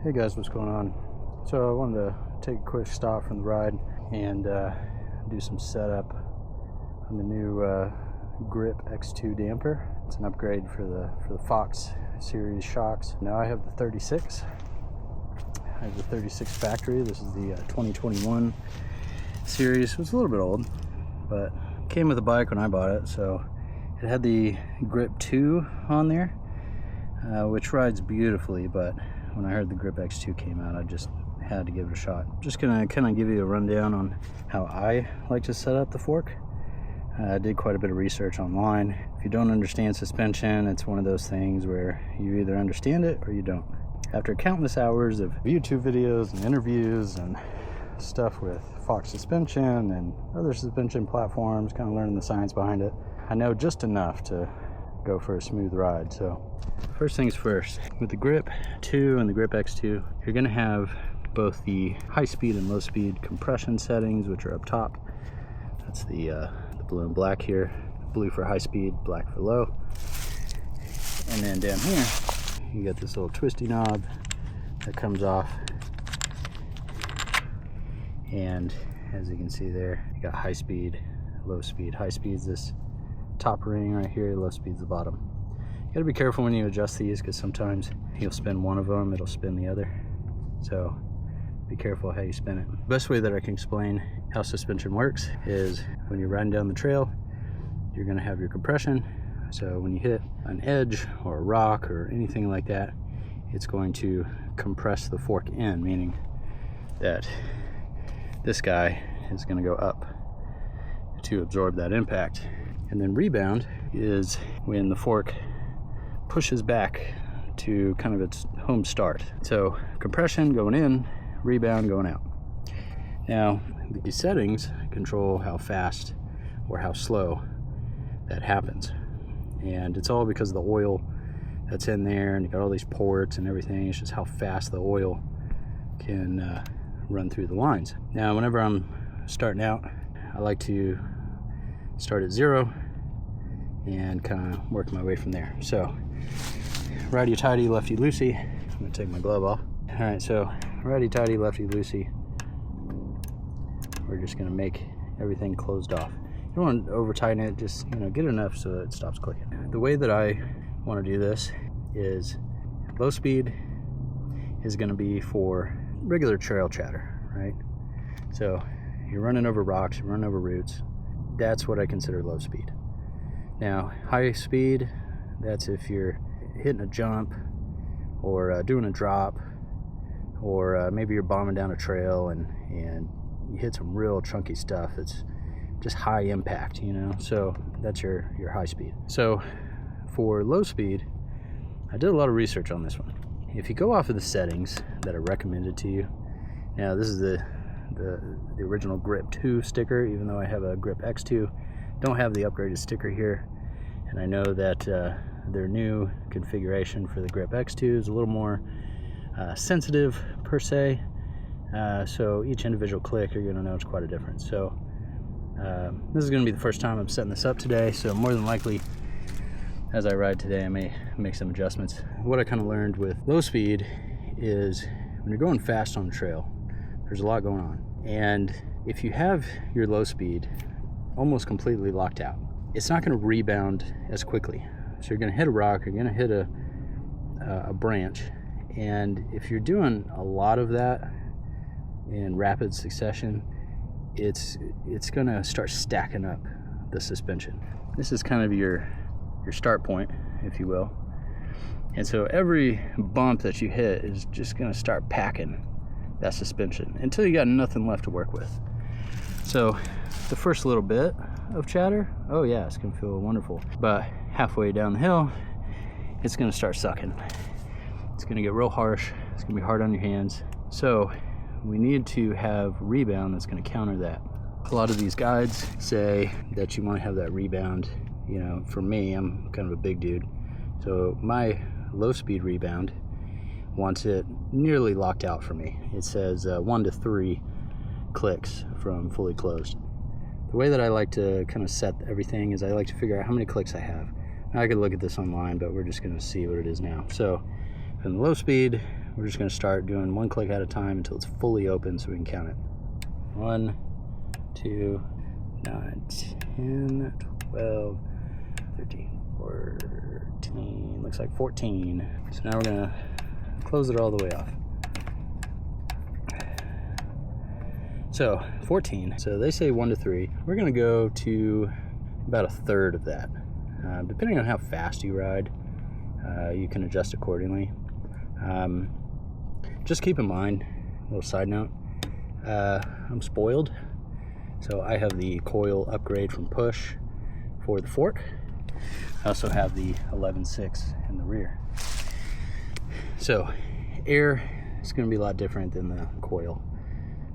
Hey guys, what's going on? So I wanted to take a quick stop from the ride and do some setup on the new Grip X2 damper. It's an upgrade for the Fox series shocks. Now I have the 36. I have the 36 factory. This is the 2021 series. It was a little bit old, but it came with the bike when I bought it. So it had the Grip 2 on there, which rides beautifully, but when I heard the Grip X2 came out, I just had to give it a shot. Just gonna kind of give you a rundown on how I like to set up the fork. I did quite a bit of research online. If you don't understand suspension, it's one of those things where you either understand it or you don't. After countless hours of YouTube videos and interviews and stuff with Fox suspension and other suspension platforms, kind of learning the science behind it, I know just enough to go for a smooth ride. So first things first, with the Grip 2 and the Grip X2, you're going to have both the high speed and low speed compression settings, which are up top. That's the blue and black here. Blue for high speed, black for low. And then down here, you got this little twisty knob that comes off. And as you can see there, you got high speed, low speed. High speed's this top ring right here, low speed's the bottom. You gotta be careful when you adjust these, because sometimes you'll spin one of them, it'll spin the other. So be careful how you spin it. The best way that I can explain how suspension works is when you're riding down the trail, you're gonna have your compression. So when you hit an edge or a rock or anything like that, it's going to compress the fork in, meaning that this guy is gonna go up to absorb that impact. And then rebound is when the fork pushes back to kind of its home start. So compression going in, rebound going out. Now, these settings control how fast or how slow that happens. And it's all because of the oil that's in there, and you got all these ports and everything. It's just how fast the oil can run through the lines. Now, whenever I'm starting out, I like to start at 0 and kind of work my way from there. So righty-tighty, lefty-loosey. I'm gonna take my glove off. All right, so righty-tighty, lefty-loosey. We're just gonna make everything closed off. You don't want to over tighten it, just get enough so that it stops clicking. The way that I want to do this is low speed is gonna be for regular trail chatter, right? So you're running over rocks, you're running over roots. That's what I consider low speed. Now, high speed, that's if you're hitting a jump or doing a drop, or maybe you're bombing down a trail and you hit some real chunky stuff. It's just high impact, so that's your high speed. So for low speed, I did a lot of research on this one. If you go off of the settings that are recommended to you, now this is the original Grip 2 sticker, even though I have a Grip X2. Don't have the upgraded sticker here, and I know that their new configuration for the Grip X2 is a little more sensitive per se, so each individual click you're going to notice quite a difference. So this is going to be the first time I'm setting this up today, so more than likely as I ride today I may make some adjustments. What I kind of learned with low speed is when you're going fast on the trail, there's a lot going on, and if you have your low speed almost completely locked out, it's not going to rebound as quickly. So you're going to hit a rock, you're going to hit a branch, and if you're doing a lot of that in rapid succession, it's going to start stacking up the suspension. This is kind of your start point, if you will, and so every bump that you hit is just going to start packing that suspension until you got nothing left to work with. So the first little bit of chatter, oh yeah, it's gonna feel wonderful, but halfway down the hill it's gonna start sucking. It's gonna get real harsh, it's gonna be hard on your hands. So we need to have rebound that's gonna counter that. A lot of these guides say that you want to have that rebound. For me, I'm kind of a big dude, so my low speed rebound wants it nearly locked out for me. It says 1 to 3 clicks from fully closed. The way that I like to kind of set everything is I like to figure out how many clicks I have. Now I could look at this online, but we're just going to see what it is now. So in the low speed, we're just gonna start doing 1 click at a time until it's fully open so we can count it. 1, 2, 9, 10, 12, 13, 14, looks like 14. So now we're gonna close it all the way off. So 14, so they say 1 to 3. We're gonna go to about 1/3 of that. Depending on how fast you ride, you can adjust accordingly. Just keep in mind, a little side note, I'm spoiled. So I have the coil upgrade from Push for the fork. I also have the 11.6 in the rear. So air is going to be a lot different than the coil.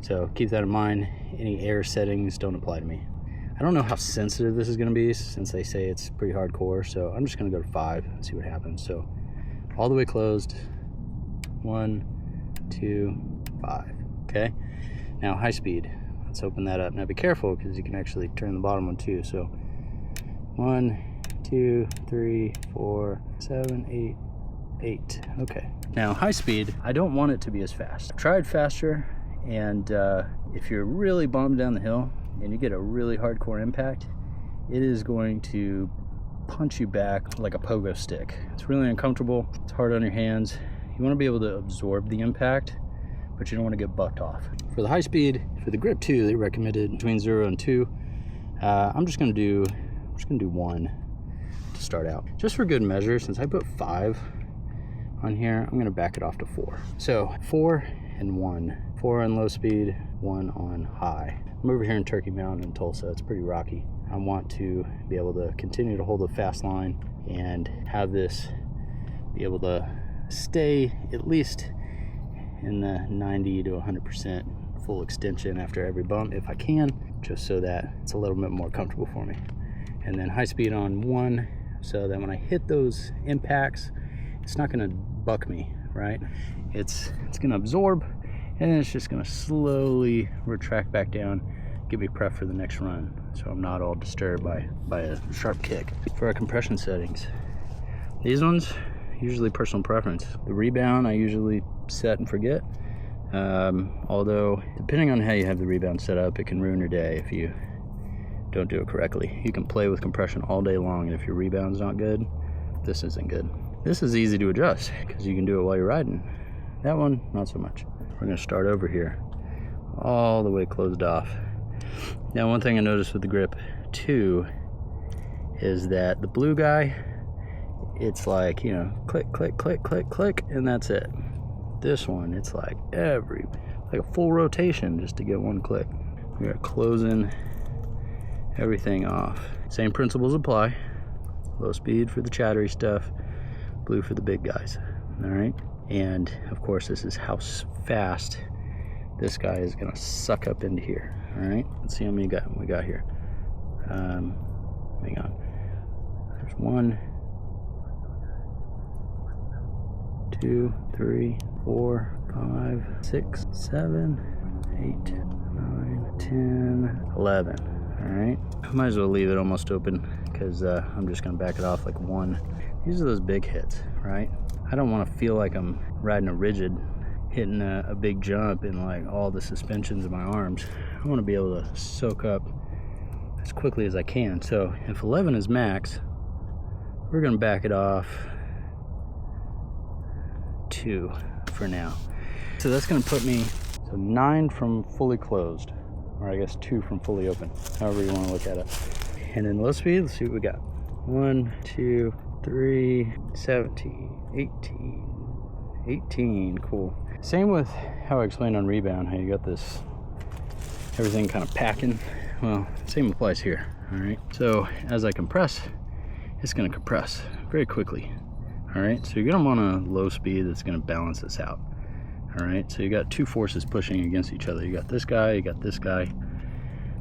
So keep that in mind. Any air settings don't apply to me. I don't know how sensitive this is going to be since they say it's pretty hardcore. So I'm just going to go to 5 and see what happens. So all the way closed. 1, 2, 5. Okay. Now high speed. Let's open that up. Now be careful because you can actually turn the bottom one too. So 1, 2, 3, 4, 7, 8, 8. Okay. Now high speed, I don't want it to be as fast. I've tried faster, and if you're really bombed down the hill and you get a really hardcore impact, it is going to punch you back like a pogo stick. It's really uncomfortable. It's hard on your hands. You want to be able to absorb the impact, but you don't want to get bucked off. For the high speed, for the grip 2, they recommended between 0 and 2. I'm just gonna do 1 to start out, just for good measure. Since I put 5 on here, I'm gonna back it off to 4. So 4 and 1. 4 on low speed, 1 on high. I'm over here in Turkey Mountain in Tulsa. It's pretty rocky. I want to be able to continue to hold a fast line and have this be able to stay at least in the 90 to 100% full extension after every bump if I can, just so that it's a little bit more comfortable for me. And then high speed on 1, so that when I hit those impacts, it's not gonna buck me, right? It's gonna absorb, and then it's just gonna slowly retract back down, give me prep for the next run, so I'm not all disturbed by a sharp kick. For our compression settings, these ones, usually personal preference. The Rebound I usually set and forget, although depending on how you have the Rebound set up, it can ruin your day if you don't do it correctly. You can play with compression all day long, and if your Rebound's not good, this isn't good. This is easy to adjust because you can do it while you're riding. That one, not so much. We're gonna start over here, all the way closed off. Now, one thing I noticed with the grip 2 is that the blue guy, it's like, you know, click, click, click, click, click, and that's it. This one, it's like like a full rotation just to get 1 click. We are closing everything off. Same principles apply. Low speed for the chattery stuff, blue for the big guys. All right. And of course, this is how fast this guy is gonna suck up into here. All right. Let's see how many we got here. Hang on. There's 1, 2, 3, 4, 5, 6, 7, 8, 9, 10, 11. All right. I might as well leave it almost open because I'm just gonna back it off like 1. These are those big hits, right? I don't want to feel like I'm riding a rigid, hitting a big jump in like all the suspensions of my arms. I want to be able to soak up as quickly as I can. So if 11 is max, we're gonna back it off 2 for now. So that's gonna put me, so 9 from fully closed, or I guess 2 from fully open, however you want to look at it. And then low speed, let's see what we got. 1, 2, 3, 17, 18, cool. Same with how I explained on Rebound, how you got this, everything kind of packing. Well, same applies here, all right? So as I compress, it's gonna compress very quickly, all right? So you're gonna want a low speed that's gonna balance this out, all right? So you got 2 forces pushing against each other. You got this guy, you got this guy.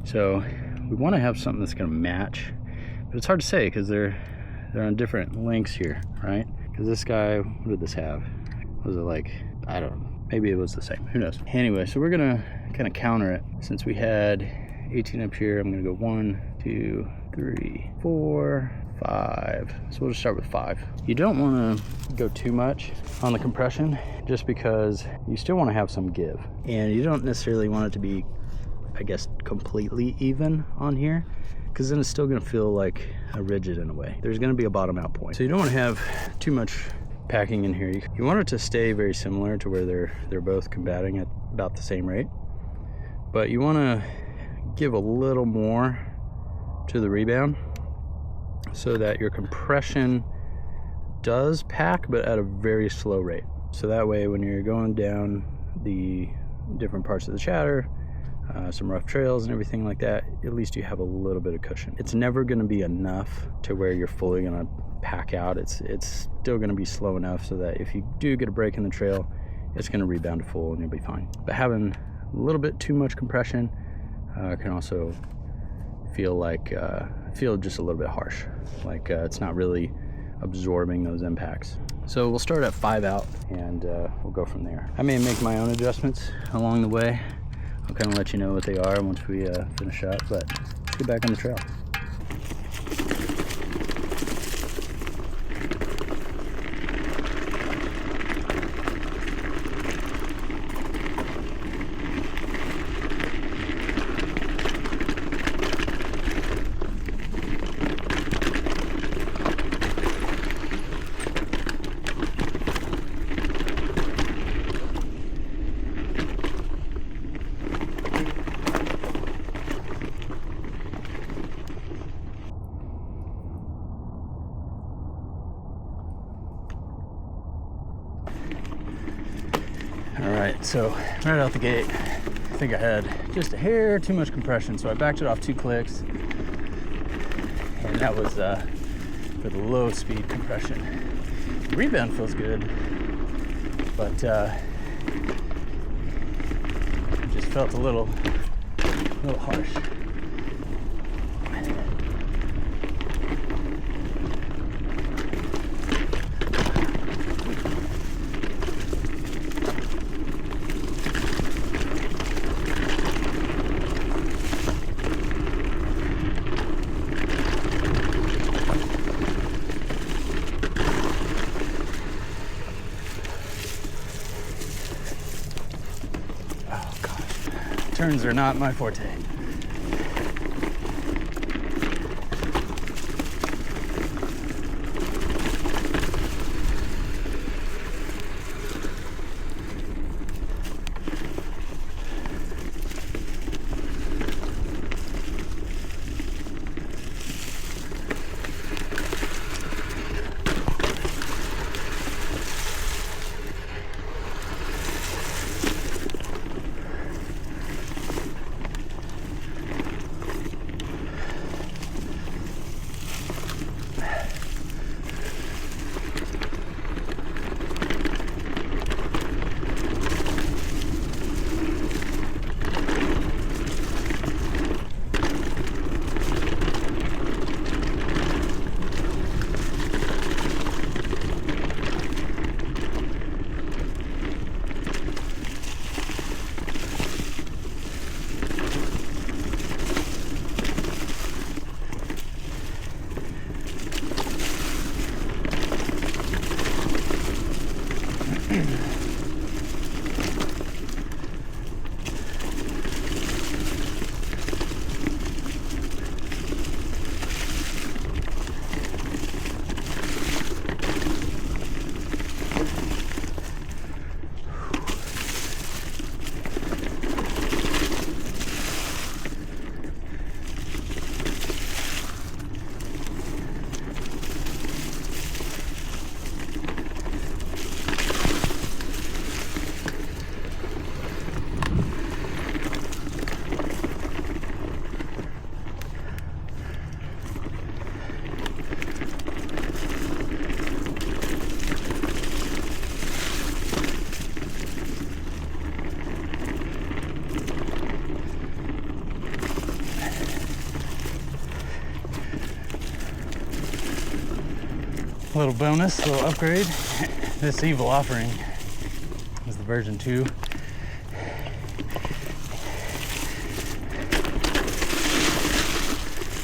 So we wanna have something that's gonna match, but it's hard to say because they're on different lengths here, right? Because this guy, what did this have? Was it like, I don't know, maybe it was the same, who knows? Anyway, so we're gonna kind of counter it. Since we had 18 up here, I'm gonna go 1, 2, 3, 4, 5. So we'll just start with 5. You don't want to go too much on the compression just because you still want to have some give. And you don't necessarily want it to be, I guess, completely even on here, because then it's still going to feel like a rigid in a way. There's going to be a bottom out point. So you don't want to have too much packing in here. You want it to stay very similar to where they're both combating at about the same rate. But you want to give a little more to the rebound so that your compression does pack, but at a very slow rate. So that way when you're going down the different parts of the chatter, some rough trails and everything like that, at least you have a little bit of cushion. It's never going to be enough to where you're fully going to pack out. It's still going to be slow enough so that if you do get a break in the trail, it's going to rebound to full and you'll be fine. But having a little bit too much compression can also feel just a little bit harsh, like it's not really absorbing those impacts. So we'll start at 5 out and we'll go from there. I may make my own adjustments along the way. I'll kind of let you know what they are once we finish up, but let's get back on the trail. Alright, so right out the gate, I think I had just a hair too much compression, so I backed it off 2 clicks, and that was for the low speed compression. The rebound feels good, but it just felt a little harsh. Turns are not my forte. Little bonus, little upgrade. This evil offering is the version 2.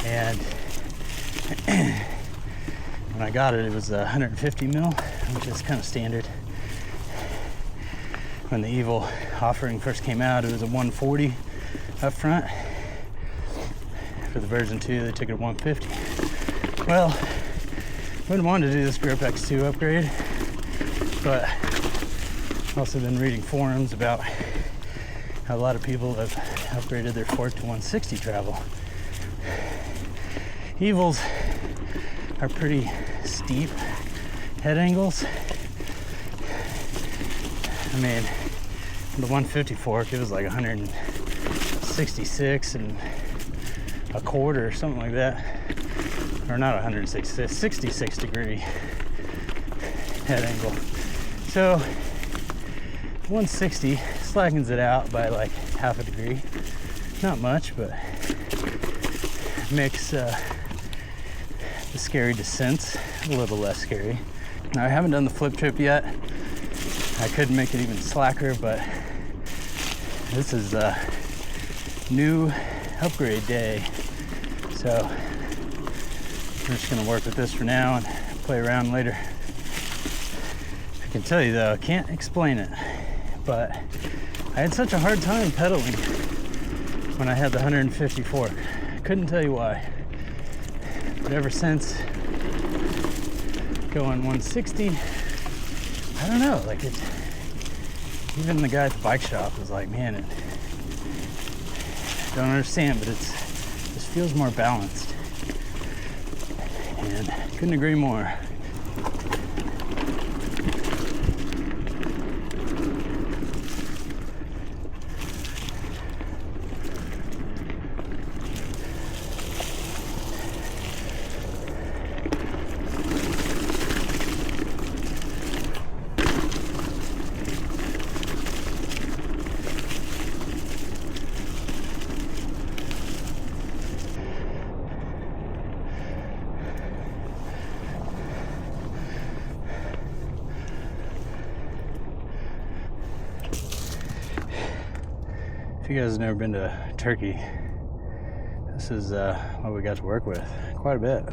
And When I got it, it was 150 mil, which is kind of standard. When the Evil offering first came out, it was a 140 up front. For the version 2, they took it to 150. Well, I wouldn't want to do this Grip X2 upgrade, but I've also been reading forums about how a lot of people have upgraded their fork to 160 travel. Evils are pretty steep head angles. I mean, the 150 fork, it was like 166 and a quarter or something like that. Or not 166, 66 degree head angle. So 160 slackens it out by like half a degree. Not much, but makes the scary descents a little less scary. Now, I haven't done the flip trip yet. I could make it even slacker, but this is a new upgrade day. So we're just gonna work with this for now and play around later. I can tell you though, I can't explain it, but I had such a hard time pedaling when I had the 150 fork. I couldn't tell you why. But ever since going 160, I don't know, like it, even the guy at the bike shop was like, man, I don't understand, but it just feels more balanced. And couldn't agree more. If you guys have never been to Turkey, this is what we got to work with quite a bit.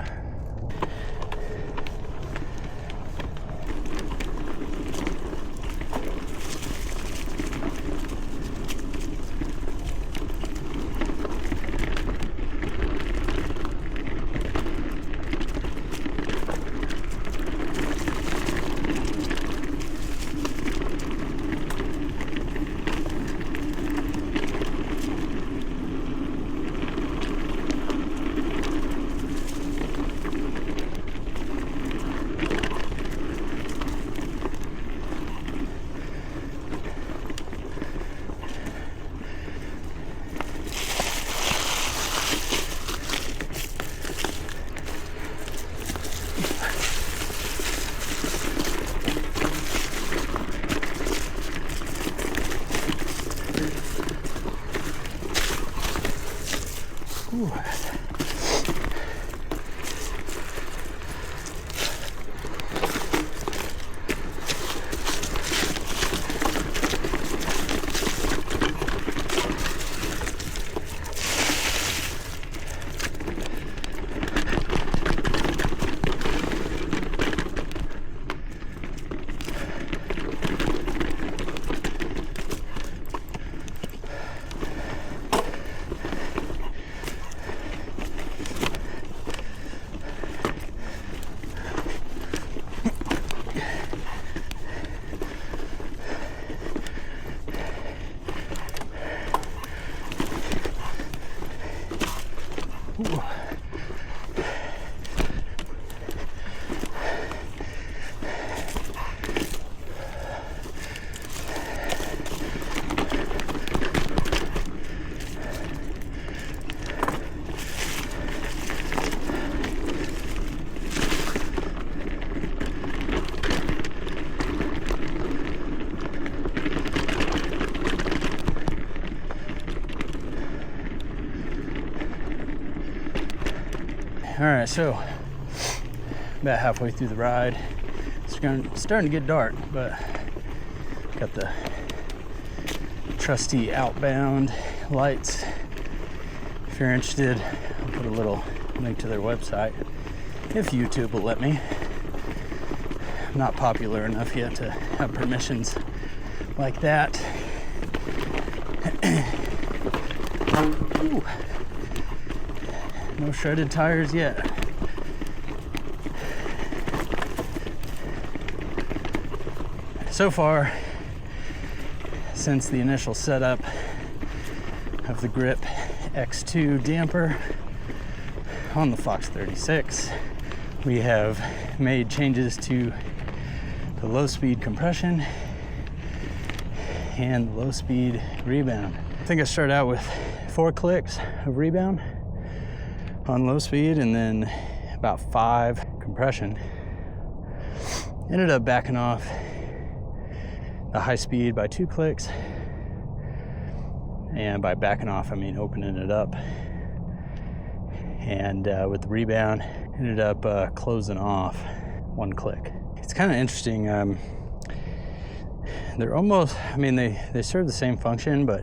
Ooh. All right, so about halfway through the ride. It's starting to get dark, but got the trusty Outbound lights. If you're interested, I'll put a little link to their website. if YouTube will let me. I'm not popular enough yet to have permissions like that. Ooh. No shredded tires yet. So far, since the initial setup of the Grip X2 damper on the Fox 36, we have made changes to the low speed compression and low speed rebound. I think I started out with 4 clicks of rebound on low speed and then about 5 compression. Ended up backing off the high speed by 2 clicks, and by backing off I mean opening it up, and with the rebound ended up closing off 1 click. It's kind of interesting. They're almost, I mean, they serve the same function, but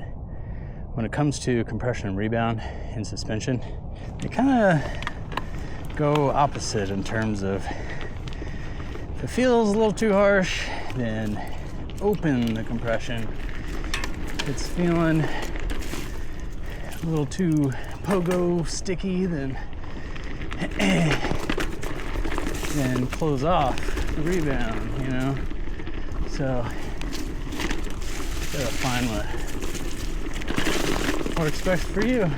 when it comes to compression and rebound in suspension, they kind of go opposite in terms of, if it feels a little too harsh, then open the compression. If it's feeling a little too pogo sticky, then close off the rebound, you know? So gotta find what works best for you.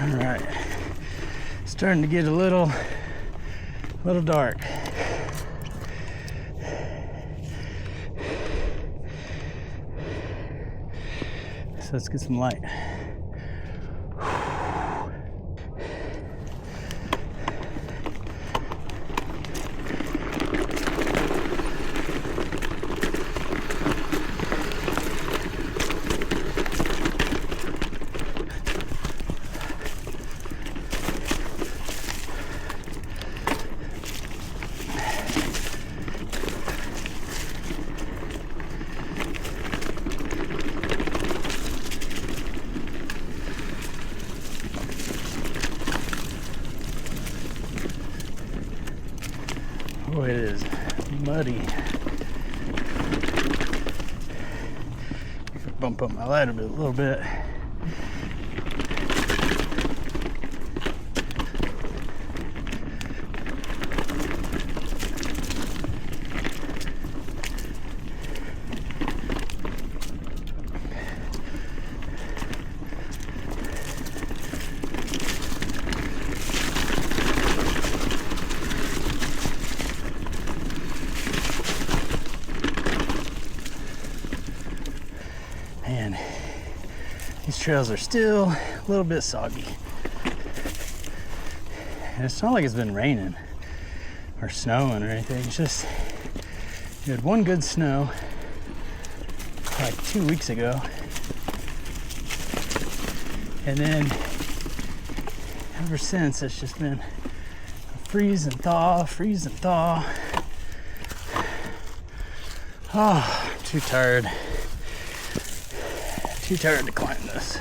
All right, starting to get a little dark. So let's get some light. Oh, it is muddy. I could bump up my light a little bit. Man, these trails are still a little bit soggy. And it's not like it's been raining or snowing or anything. It's just, we had one good snow like 2 weeks ago. And then ever since, it's just been a freeze and thaw, freeze and thaw. Oh, I'm too tired. Too tired to climb this.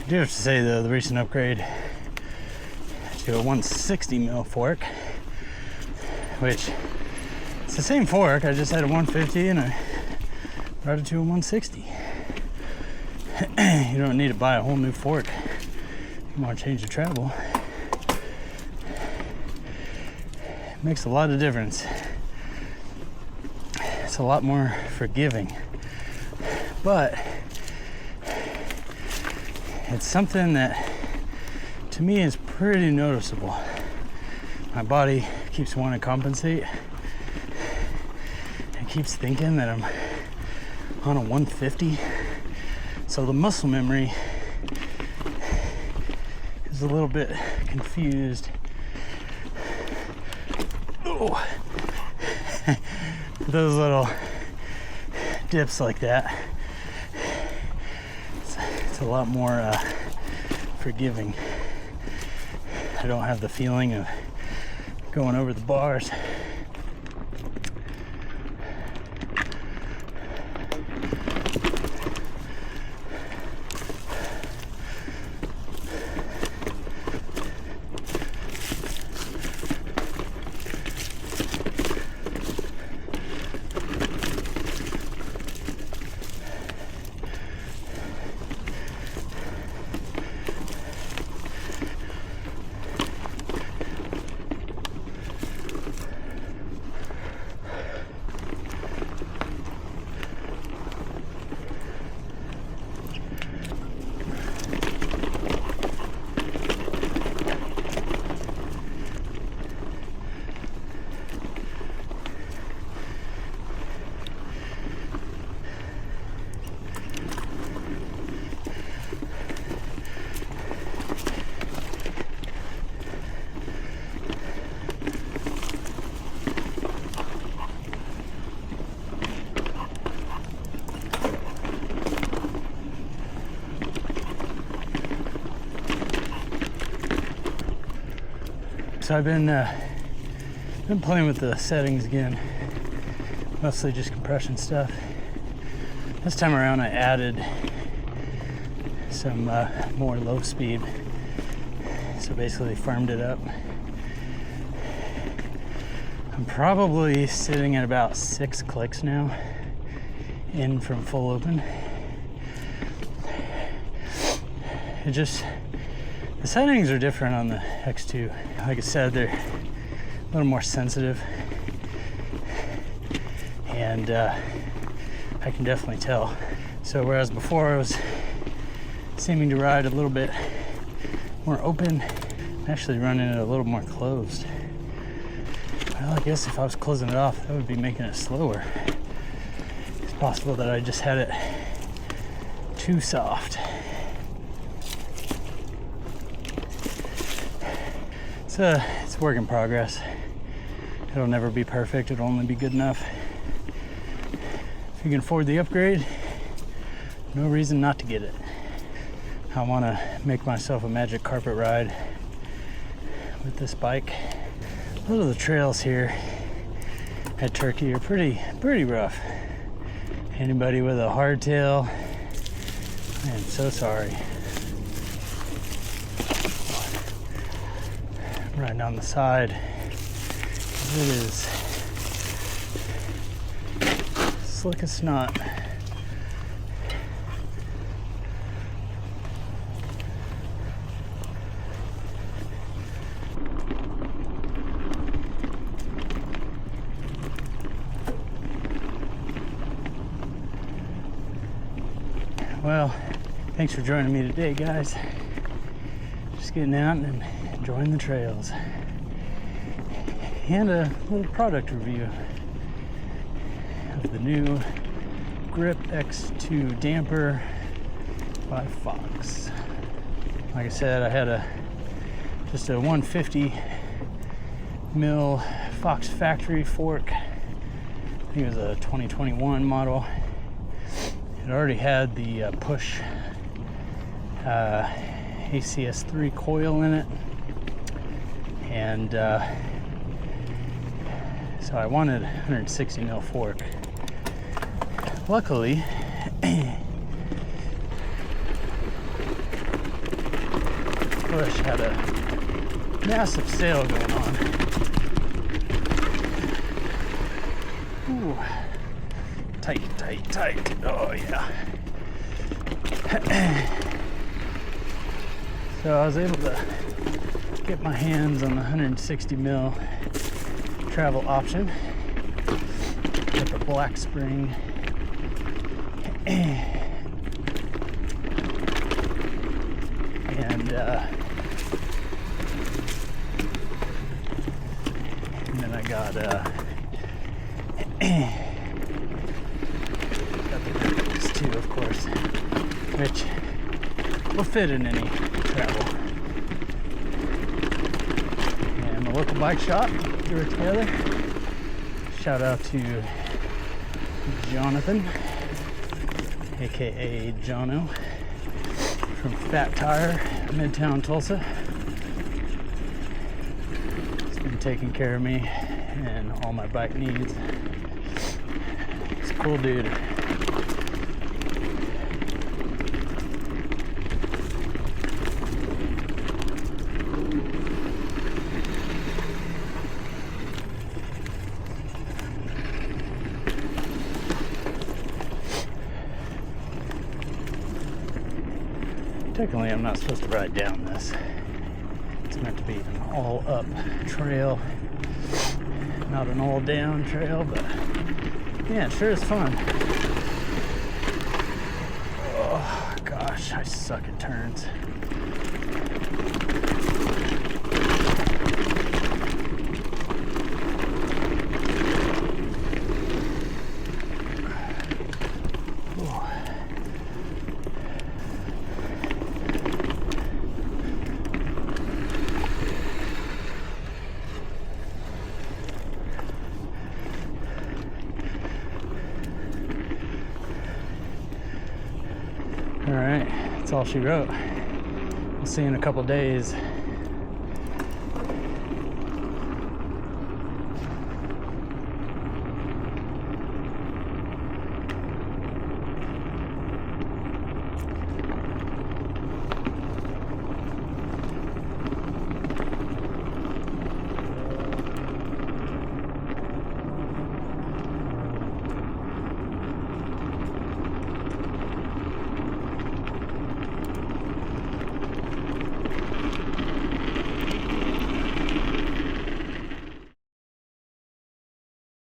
I do have to say though, the recent upgrade to a 160 mil fork, which it's the same fork, I just had a 150 and I brought it to a 160. You don't need to buy a whole new fork if you want to change the travel. It makes a lot of difference. It's a lot more forgiving, but it's something that to me is pretty noticeable. My body keeps wanting to compensate. It keeps thinking that I'm on a 150. So the muscle memory is a little bit confused. Oh. Those little dips like that, it's a lot more forgiving. I don't have the feeling of going over the bars. So I've been playing with the settings again, mostly just compression stuff. This time around I added some more low speed, so basically firmed it up. I'm probably sitting at about 6 clicks now in from full open. The settings are different on the X2. Like I said, they're a little more sensitive, and I can definitely tell. So whereas before I was seeming to ride a little bit more open, I'm actually running it a little more closed. Well, I guess if I was closing it off, that would be making it slower. It's possible that I just had it too soft. It's a work in progress. It'll never be perfect, it'll only be good enough. If you can afford the upgrade, no reason not to get it. I want to make myself a magic carpet ride with this bike. A lot of the trails here at Turkey are pretty rough. Anybody with a hardtail, I am so sorry. Right down the side, it is slick as snot. Well, thanks for joining me today, guys. Just getting out and enjoying the trails, and a little product review of the new Grip X2 damper by Fox. Like I said, I had just a 150 mil Fox factory fork. I think it was a 2021 model. It already had the PUSH ACS3 coil in it, and so I wanted 160 mil fork. Luckily, push had a massive sail going on. Ooh. Tight, tight, tight. Oh yeah. So I was able to get my hands on the 160 mil travel option with the black spring. And then I got the grippers too, of course, which will fit in any travel. And my local bike shop threw it together. Shout out to Jonathan, aka Jono, from Fat Tire, Midtown Tulsa. He's been taking care of me and all my bike needs. He's a cool dude. Technically, I'm not supposed to ride down this. It's meant to be an all-up trail, not an all-down trail, but yeah, it sure is fun. Oh gosh, I suck at turns. All right, that's all she wrote. We'll see you in a couple days.